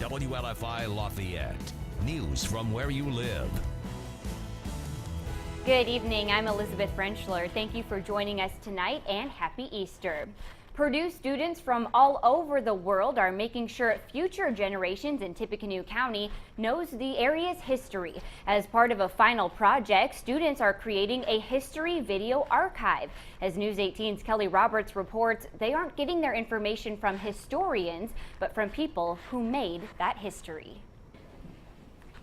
WLFI Lafayette. News from where you live. Good evening. I'm Elizabeth Frenchler. Thank you for joining us tonight and happy Easter. Purdue students from all over the world are making sure future generations in Tippecanoe County knows the area's history. As part of a final project, students are creating a history video archive. As News 18's Kelly Roberts reports, they aren't getting their information from historians, but from people who made that history.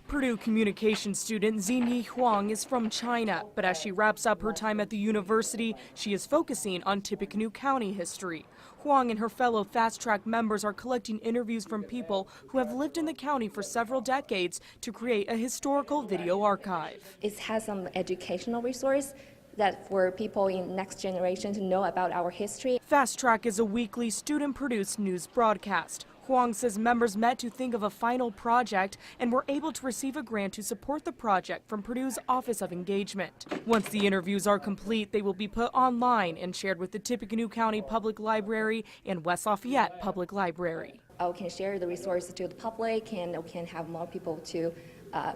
Purdue communication student Xinyi Huang is from China, but as she wraps up her time at the university, she is focusing on Tippecanoe County history. Huang and her fellow Fast Track members are collecting interviews from people who have lived in the county for several decades to create a historical video archive. It has some educational resource that for people in next generation to know about our history. Fast Track is a weekly student-produced news broadcast. Huang says members met to think of a final project and were able to receive a grant to support the project from Purdue's Office of Engagement. Once the interviews are complete, they will be put online and shared with the Tippecanoe County Public Library and West Lafayette Public Library. We can share the resources to the public and we can have more people to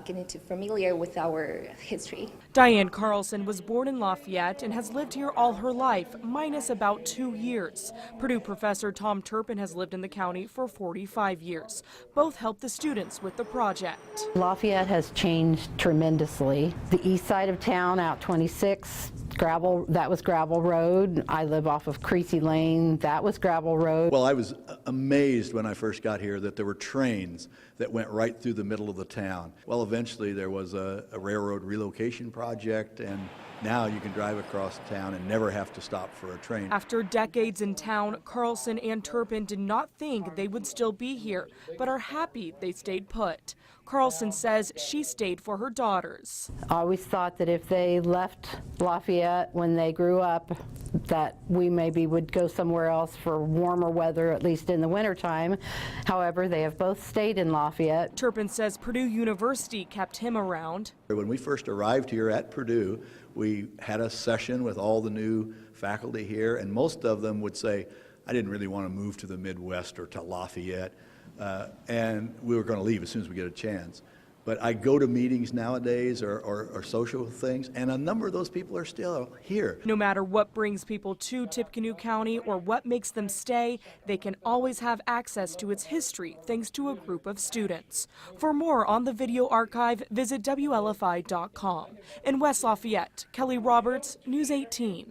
get familiar with our history. Diane Carlson was born in Lafayette and has lived here all her life, minus about 2 years. Purdue professor Tom Turpin has lived in the county for 45 years. Both helped the students with the project. Lafayette has changed tremendously. The east side of town, out 26, gravel, that was gravel road. I live off of Creasy Lane, that was gravel road. Well, I was amazed when I first got here that there were trains that went right through the middle of the town. Well, eventually there was a railroad relocation project, and now you can drive across town and never have to stop for a train. After decades in town, Carlson and Turpin did not think they would still be here, but are happy they stayed put. Carlson says she stayed for her daughters. I always thought that if they left Lafayette when they grew up, that we maybe would go somewhere else for warmer weather, at least in the wintertime. However, they have both stayed in Lafayette. Turpin says Purdue University kept him around. When we first arrived here at Purdue, we had a session with all the new faculty here, and most of them would say, I didn't really want to move to the Midwest or to Lafayette, and we were going to leave as soon as we get a chance. But I go to meetings nowadays or social things, and a number of those people are still here. No matter what brings people to Tippecanoe County or what makes them stay, they can always have access to its history thanks to a group of students. For more on the video archive, visit WLFI.com. In West Lafayette, Kelly Roberts, News 18.